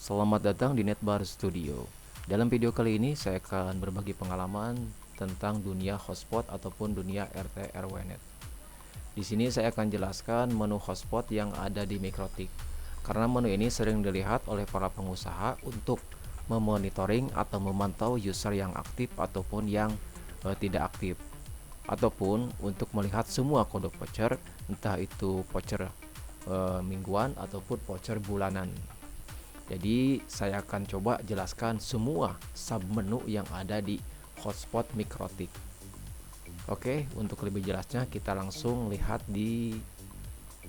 Selamat datang di Netbar Studio. Dalam video kali ini saya akan berbagi pengalaman tentang dunia hotspot ataupun dunia RT RWNet. Di sini saya akan jelaskan menu hotspot yang ada di Mikrotik. Karena menu ini sering dilihat oleh para pengusaha untuk memonitoring atau memantau user yang aktif ataupun yang tidak aktif, ataupun untuk melihat semua kode voucher, entah itu voucher mingguan ataupun voucher bulanan. Jadi saya akan coba jelaskan semua submenu yang ada di hotspot Mikrotik. Oke, untuk lebih jelasnya kita langsung lihat di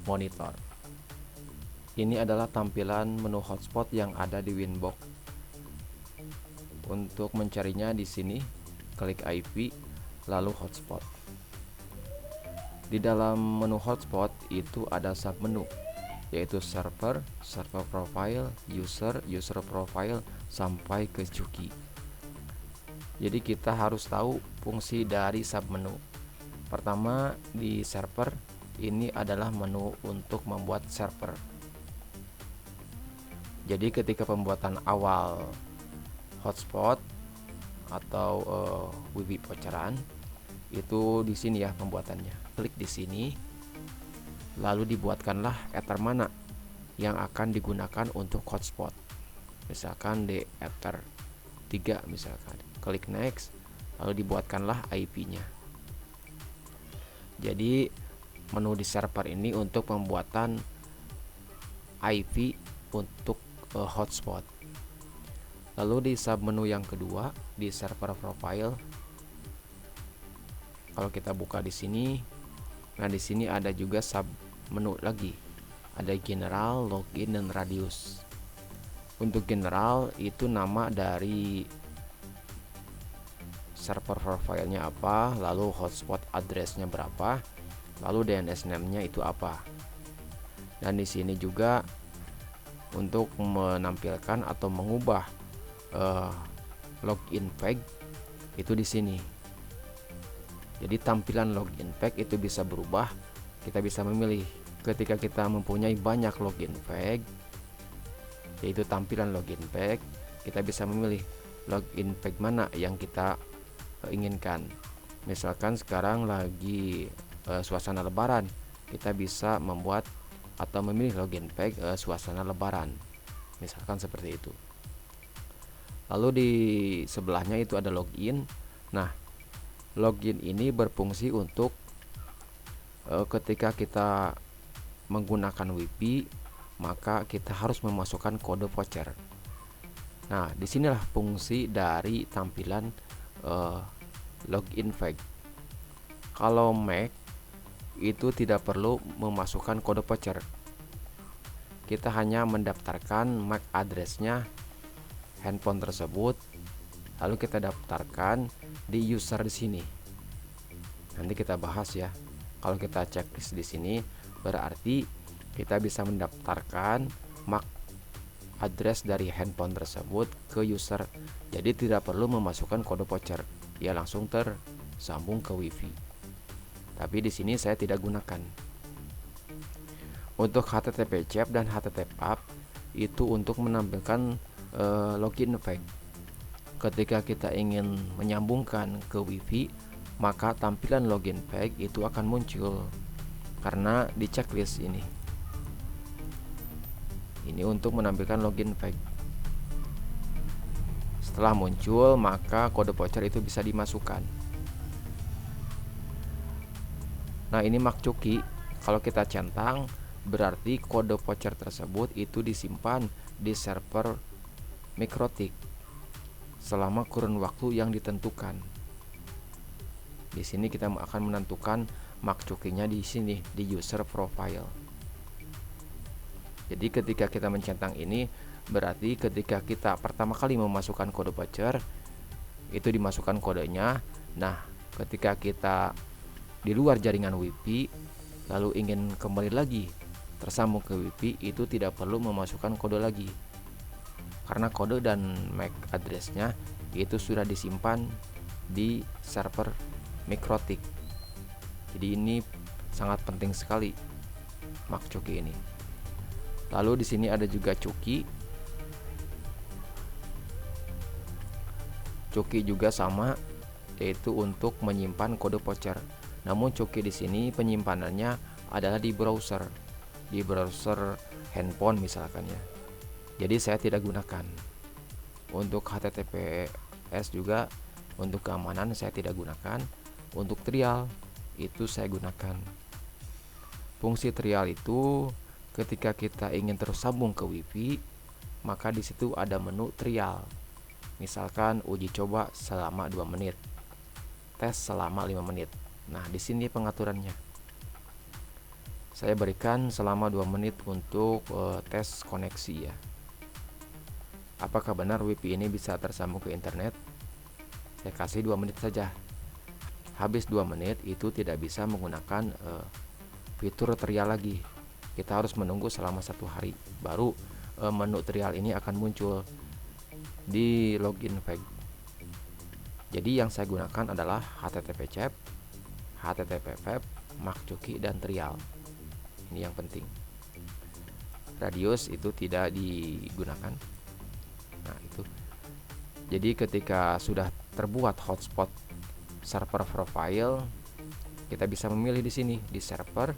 monitor. Ini adalah tampilan menu hotspot yang ada di Winbox. Untuk mencarinya di sini, klik IP lalu hotspot. Di dalam menu hotspot itu ada submenu, yaitu server, server profile, user profile, sampai ke cookie. Jadi kita harus tahu fungsi dari submenu. Pertama, di server ini adalah menu untuk membuat server. Jadi ketika pembuatan awal hotspot atau WiFi voucheran itu di sini ya pembuatannya. Klik di sini. Lalu dibuatkanlah ether mana yang akan digunakan untuk hotspot. Misalkan di ether 3 misalkan. Klik next, lalu dibuatkanlah IP-nya. Jadi menu di server ini untuk pembuatan IP untuk hotspot. Lalu di submenu yang kedua di server profile, kalau kita buka di sini, nah di sini ada juga sub menu lagi. Ada general, login, dan radius. Untuk general itu nama dari server profile-nya apa, lalu hotspot address-nya berapa, lalu DNS name-nya itu apa. Dan di sini juga untuk menampilkan atau mengubah login page itu di sini. Jadi tampilan login page itu bisa berubah. Kita bisa memilih ketika kita mempunyai banyak login page, yaitu tampilan login page, kita bisa memilih login page mana yang kita inginkan. Misalkan sekarang lagi suasana lebaran, kita bisa membuat atau memilih login page suasana lebaran, misalkan seperti itu. Lalu di sebelahnya itu ada login. Nah, login ini berfungsi untuk ketika kita menggunakan WiFi, maka kita harus memasukkan kode voucher. Nah, disinilah fungsi dari tampilan login page. Kalau Mac itu tidak perlu memasukkan kode voucher. Kita hanya mendaftarkan MAC address-nya handphone tersebut, lalu kita daftarkan di user di sini. Nanti kita bahas ya. Kalau kita checklist di sini, berarti kita bisa mendaftarkan MAC address dari handphone tersebut ke user. Jadi tidak perlu memasukkan kode voucher, dia langsung tersambung ke WiFi. Tapi di sini saya tidak gunakan. Untuk HTTP chat dan HTTP up itu untuk menampilkan login page. Ketika kita ingin menyambungkan ke WiFi, maka tampilan login page itu akan muncul karena di checklist ini. Ini untuk menampilkan login page. Setelah muncul, maka kode voucher itu bisa dimasukkan. Nah, ini MAC cookie. Kalau kita centang, berarti kode voucher tersebut itu disimpan di server Mikrotik selama kurun waktu yang ditentukan. Di sini kita akan menentukan MAC cookie-nya di sini di user profile. Jadi ketika kita mencentang ini, berarti ketika kita pertama kali memasukkan kode voucher itu dimasukkan kodenya. Nah, ketika kita di luar jaringan WiFi lalu ingin kembali lagi tersambung ke WiFi, itu tidak perlu memasukkan kode lagi, karena kode dan MAC address-nya itu sudah disimpan di server Mikrotik. Jadi ini sangat penting sekali MAC cookie ini. Lalu di sini ada juga cookie. Coki juga sama, yaitu untuk menyimpan kode voucher. Namun Coki di sini penyimpanannya adalah di browser handphone misalkan ya. Jadi saya tidak gunakan. Untuk HTTPS juga untuk keamanan saya tidak gunakan. Untuk trial itu saya gunakan. Fungsi trial itu ketika kita ingin tersambung ke WiFi, maka di situ ada menu trial. Misalkan uji coba selama 2 menit, tes selama 5 menit. Nah, di sini pengaturannya. Saya berikan selama 2 menit untuk tes koneksi ya. Apakah benar WiFi ini bisa tersambung ke internet? Saya kasih 2 menit saja. Habis 2 menit itu tidak bisa menggunakan fitur trial lagi. Kita harus menunggu selama 1 hari. Baru menu trial ini akan muncul di login page. Jadi yang saya gunakan adalah HTTP chat, HTTP web, MacCoki, dan trial. Ini yang penting. Radius itu tidak digunakan. Nah, itu. Jadi ketika sudah terbuat hotspot server profile, kita bisa memilih di sini di server.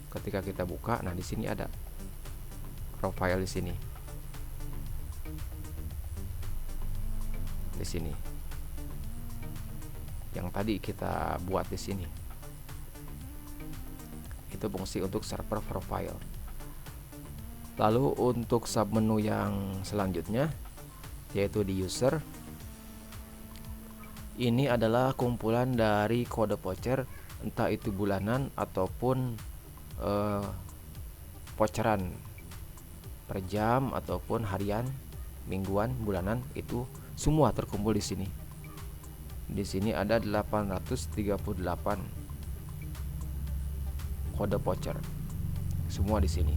Ketika kita buka, nah di sini ada profile di sini. Di sini. Yang tadi kita buat di sini. Itu fungsi untuk server profile. Lalu untuk submenu yang selanjutnya yaitu di user. Ini adalah kumpulan dari kode voucher, entah itu bulanan ataupun voucheran per jam ataupun harian, mingguan, bulanan, itu semua terkumpul di sini. Di sini ada 838 kode voucher. Semua di sini.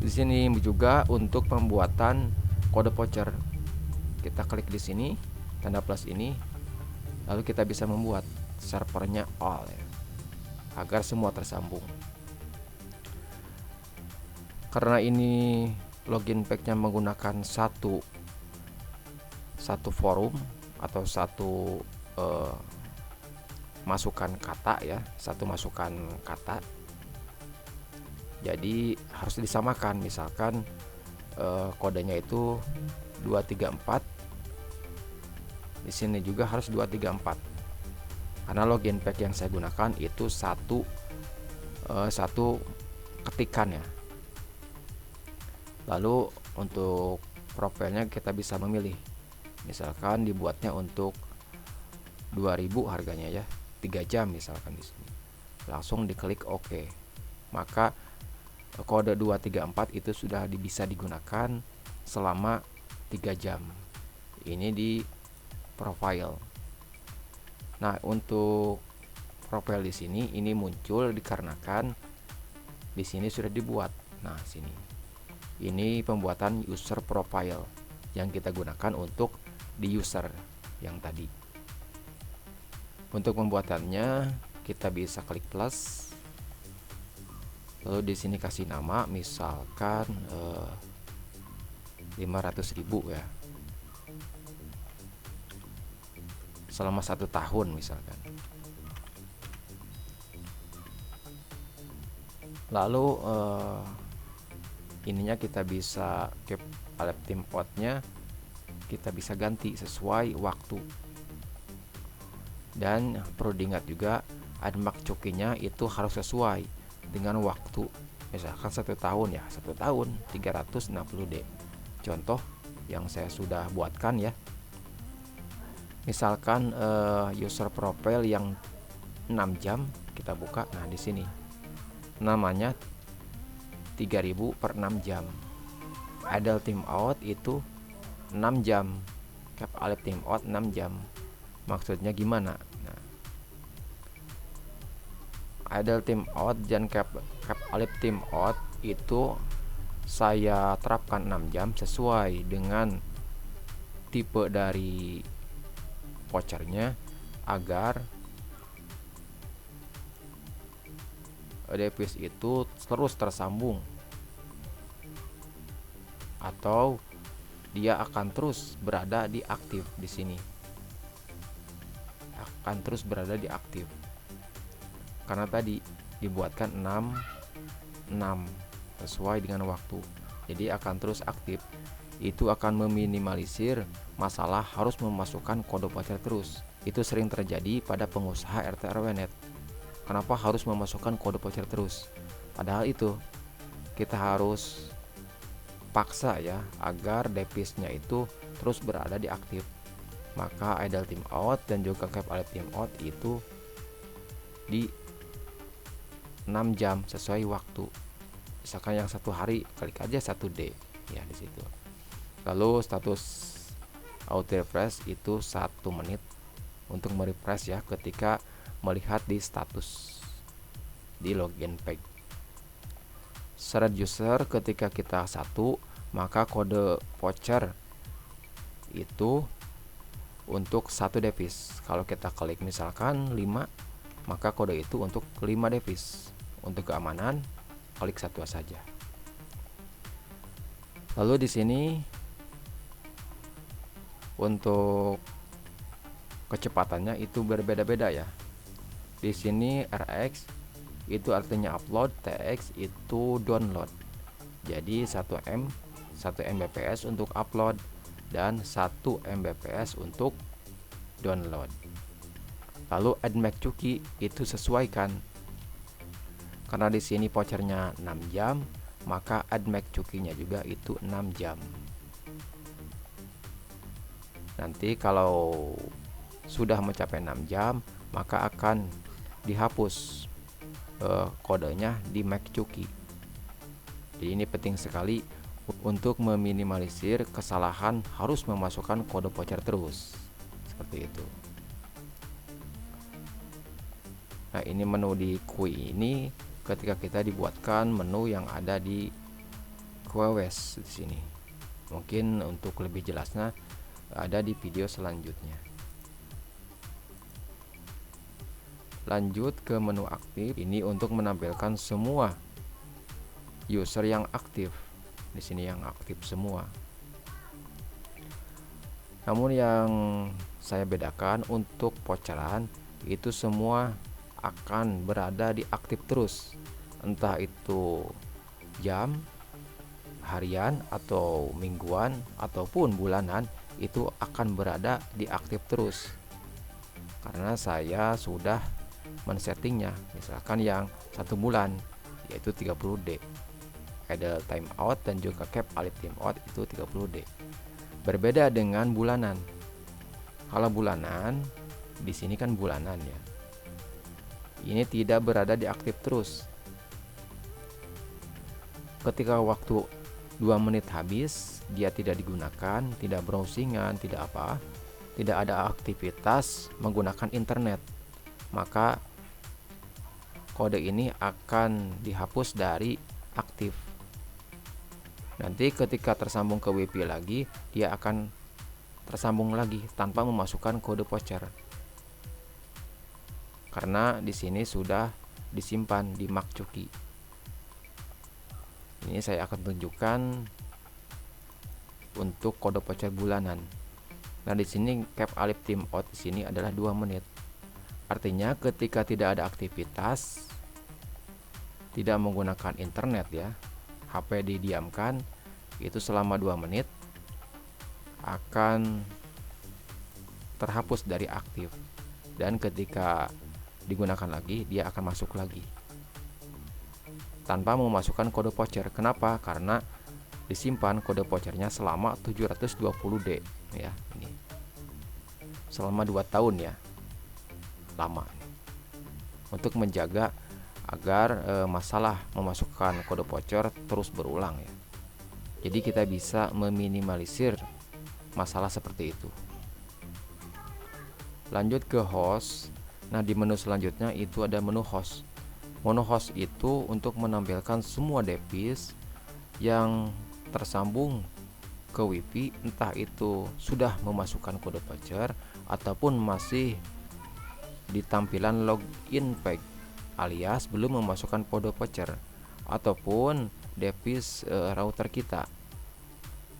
Di sini juga untuk pembuatan kode voucher. Kita klik di sini, tanda plus ini, lalu kita bisa membuat servernya all ya, agar semua tersambung. Karena ini login packnya menggunakan satu forum atau satu masukan kata ya, satu masukan kata. Jadi harus disamakan. Misalkan kodenya itu 234. Di sini juga harus 234. Karena login pack yang saya gunakan itu satu ketikan ya. Lalu untuk profilnya kita bisa memilih. Misalkan dibuatnya untuk 2000 harganya ya, 3 jam misalkan di sini. Langsung diklik OK. Maka kode 234 itu sudah bisa digunakan selama 3 jam. Ini di profile. Nah, untuk profile di sini ini muncul dikarenakan di sini sudah dibuat. Nah, sini. Ini pembuatan user profile yang kita gunakan untuk di user yang tadi. Untuk pembuatannya kita bisa klik plus. Lalu di sini kasih nama, misalkan 500.000 ya. Selama 1 tahun misalkan. Lalu ininya kita bisa keep alert time outnya, kita bisa ganti sesuai waktu. Dan perlu diingat juga admark cokinya itu harus sesuai dengan waktu. Misalkan 1 tahun ya, 1 tahun 360D. Contoh yang saya sudah buatkan ya. Misalkan user profile yang 6 jam kita buka. Nah, di sini namanya 3000 per 6 jam. Idle timeout itu 6 jam. Cap alert timeout 6 jam. Maksudnya gimana? Nah, idle timeout dan cap alert timeout itu saya terapkan 6 jam sesuai dengan tipe dari vouchernya agar device itu terus tersambung atau dia akan terus berada di aktif di sini. akan terus berada di aktif. Karena tadi dibuatkan 6 sesuai dengan waktu. Jadi akan terus aktif. Itu akan meminimalisir masalah harus memasukkan kode voucher terus. Itu sering terjadi pada pengusaha RT RW-net. Kenapa harus memasukkan kode voucher terus? Padahal itu kita harus paksa ya agar devisnya itu terus berada di aktif. Maka idle timeout dan juga cap alert timeout itu di 6 jam sesuai waktu. Misalkan yang 1 hari, klik aja 1D ya di situ. Lalu status auto refresh itu 1 menit untuk merefresh ya ketika melihat di status di login page. Syarat user ketika kita 1, maka kode voucher itu untuk 1 devis. Kalau kita klik misalkan 5, maka kode itu untuk 5 devis. Untuk keamanan, klik 1 saja. Lalu di sini untuk kecepatannya itu berbeda-beda ya. Di sini RX itu artinya upload, TX itu download. Jadi 1 Mbps untuk upload dan 1 Mbps untuk download. Lalu add MacCuki itu sesuaikan. Karena di sini vouchernya 6 jam, maka add MacCuki-nya juga itu 6 jam. Nanti kalau sudah mencapai 6 jam, maka akan dihapus kodenya di MacCuki. Jadi ini penting sekali untuk meminimalisir kesalahan harus memasukkan kode voucher terus. Seperti itu. Nah, ini menu di QUI ini ketika kita dibuatkan menu yang ada di QWES di sini. Mungkin untuk lebih jelasnya ada di video selanjutnya. Lanjut ke menu aktif. Ini untuk menampilkan semua user yang aktif. Di sini yang aktif semua. Namun yang saya bedakan untuk voucheran itu semua akan berada di aktif terus. Entah itu jam, harian atau mingguan ataupun bulanan, itu akan berada di aktif terus. Karena saya sudah men-settingnya, misalkan yang 1 bulan yaitu 30D, idle timeout dan juga cap alert timeout itu 30D. Berbeda dengan bulanan. Kalau bulanan di sini kan bulanan ya, ini tidak berada di aktif terus. Ketika waktu 2 menit habis, dia tidak digunakan, tidak browsingan, tidak apa, tidak ada aktivitas menggunakan internet, maka kode ini akan dihapus dari aktif. Nanti ketika tersambung ke WiFi lagi, dia akan tersambung lagi tanpa memasukkan kode voucher. Karena di sini sudah disimpan di MacCuki. Ini saya akan tunjukkan untuk kode voucher bulanan. Nah, di sini cap alert timeout di sini adalah 2 menit. Artinya ketika tidak ada aktivitas, tidak menggunakan internet ya, HP didiamkan, itu selama 2 menit akan terhapus dari aktif. Dan ketika digunakan lagi, dia akan masuk lagi tanpa memasukkan kode voucher. Kenapa? Karena disimpan kode vouchernya selama 720D ya, ini selama 2 tahun ya, lama untuk menjaga agar masalah memasukkan kode voucher terus berulang ya. Jadi kita bisa meminimalisir masalah seperti itu. Lanjut ke host. Nah, di menu selanjutnya itu ada menu host. Menu host itu untuk menampilkan semua device yang tersambung ke WiFi, entah itu sudah memasukkan kode voucher ataupun masih di tampilan login page alias belum memasukkan kode voucher, ataupun device router kita.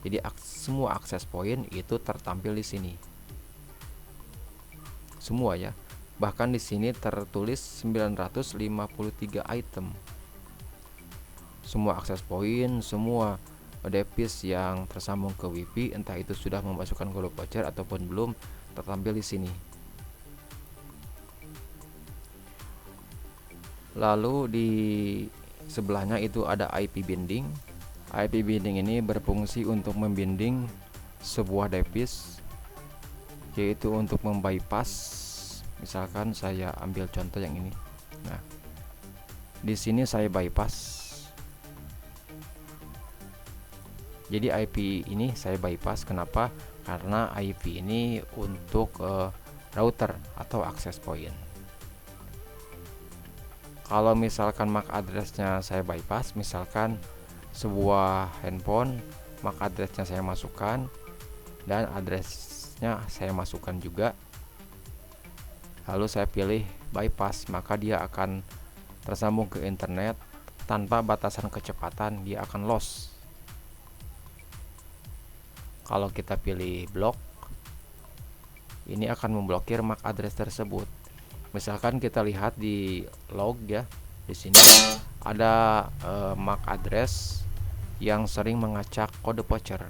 Jadi semua akses point itu tertampil di sini. Semua ya, Bahkan di sini tertulis 953 item. Semua akses point, semua device yang tersambung ke WiFi, entah itu sudah memasukkan kode voucher ataupun belum, tertampil di sini. Lalu di sebelahnya itu ada IP binding. IP binding ini berfungsi untuk membinding sebuah device, yaitu untuk membypass. Misalkan saya ambil contoh yang ini. Nah, di sini saya bypass. Jadi IP ini saya bypass. Kenapa? Karena IP ini untuk router atau access point. Kalau misalkan MAC addressnya saya bypass, misalkan sebuah handphone, MAC addressnya saya masukkan dan addressnya saya masukkan juga, lalu saya pilih bypass, maka dia akan tersambung ke internet tanpa batasan kecepatan, dia akan lost. Kalau kita pilih block, ini akan memblokir MAC address tersebut. Misalkan kita lihat di log ya, di sini ada MAC address yang sering mengacak kode voucher,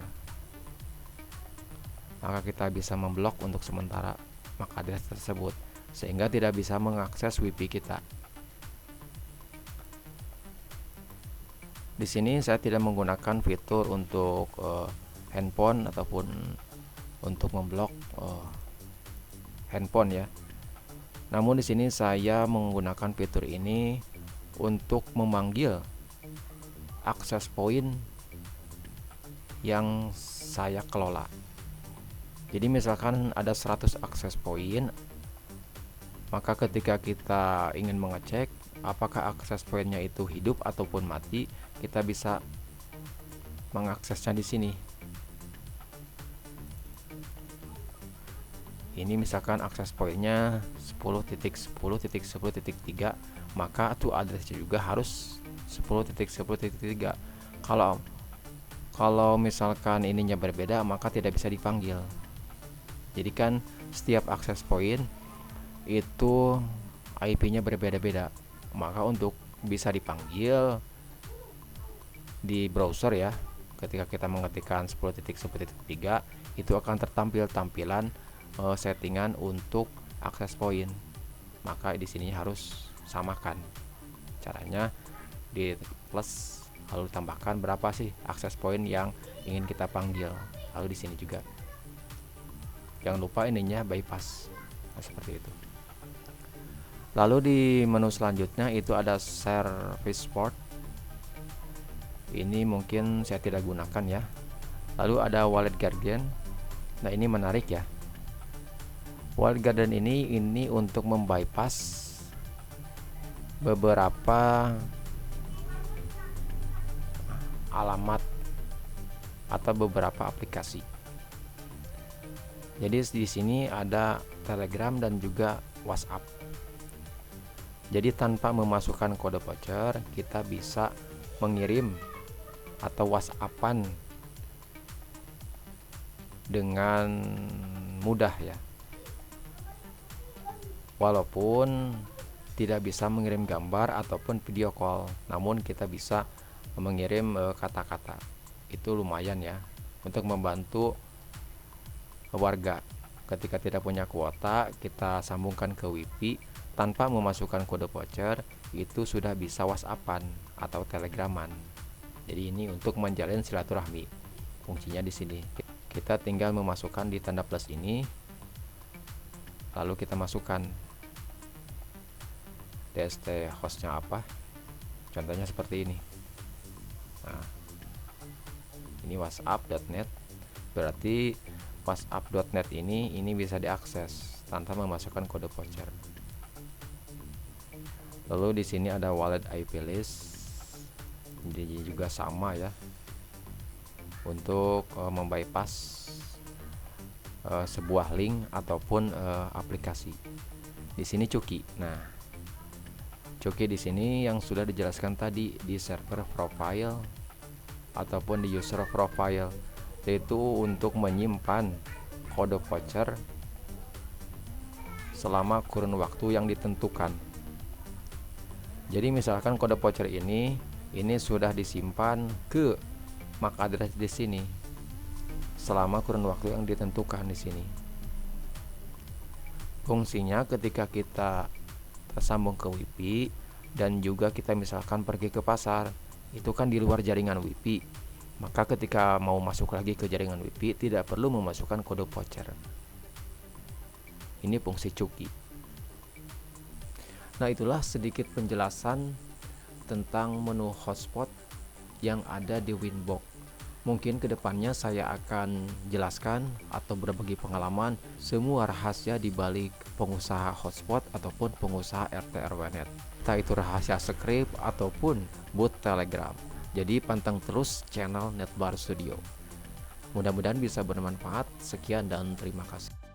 maka kita bisa memblok untuk sementara MAC address tersebut sehingga tidak bisa mengakses WiFi kita. Di sini saya tidak menggunakan fitur untuk handphone ataupun untuk memblok handphone ya. Namun di sini saya menggunakan fitur ini untuk memanggil akses point yang saya kelola. Jadi misalkan ada 100 akses point, maka ketika kita ingin mengecek apakah akses pointnya itu hidup ataupun mati, kita bisa mengaksesnya di sini. Ini misalkan akses pointnya 10.10.10.3, maka itu addressnya juga harus 10.10.3. Kalau misalkan ininya berbeda, maka tidak bisa dipanggil. Jadi kan setiap akses point itu IP-nya berbeda-beda, maka untuk bisa dipanggil di browser ya, ketika kita mengetikkan 10.10.3, itu akan tertampil tampilan settingan untuk akses point. Maka di sini harus samakan. Caranya di plus, lalu tambahkan berapa sih akses point yang ingin kita panggil. Lalu di sini juga jangan lupa ininya bypass. Nah, seperti itu. Lalu di menu selanjutnya itu ada service port. Ini mungkin saya tidak gunakan ya. Lalu ada wallet guardian. Nah, ini menarik ya. Wallet guardian ini untuk membypass beberapa alamat atau beberapa aplikasi. Jadi di sini ada Telegram dan juga WhatsApp. Jadi tanpa memasukkan kode voucher, kita bisa mengirim atau WhatsAppan dengan mudah ya. Walaupun tidak bisa mengirim gambar ataupun video call, namun kita bisa mengirim kata-kata. Itu lumayan ya untuk membantu warga. Ketika tidak punya kuota, kita sambungkan ke WiFi tanpa memasukkan kode voucher, itu sudah bisa WhatsAppan atau Telegraman. Jadi ini untuk menjalin silaturahmi. Fungsinya di sini. Kita tinggal memasukkan di tanda plus ini, lalu kita masukkan DST hostnya apa, contohnya seperti ini. Nah, ini whatsapp.net, berarti whatsapp.net ini bisa diakses tanpa memasukkan kode voucher. Lalu di sini ada wallet IP list, ini juga sama ya, untuk membypass sebuah link ataupun aplikasi. Di sini Cuki. Nah, Cuki di sini yang sudah dijelaskan tadi di server profile ataupun di user profile, yaitu untuk menyimpan kode voucher selama kurun waktu yang ditentukan. Jadi misalkan kode voucher ini sudah disimpan ke MAC address di sini selama kurun waktu yang ditentukan di sini. Fungsinya ketika kita tersambung ke WiFi dan juga kita misalkan pergi ke pasar, itu kan di luar jaringan WiFi. Maka ketika mau masuk lagi ke jaringan WiFi tidak perlu memasukkan kode voucher. Ini fungsi cuki. Nah, itulah sedikit penjelasan tentang menu hotspot yang ada di Winbox. Mungkin kedepannya saya akan jelaskan atau berbagi pengalaman semua rahasia di balik pengusaha hotspot ataupun pengusaha RT RW-Net. Entah itu rahasia script ataupun bot Telegram. Jadi pantang terus channel Netbar Studio. Mudah-mudahan bisa bermanfaat. Sekian dan terima kasih.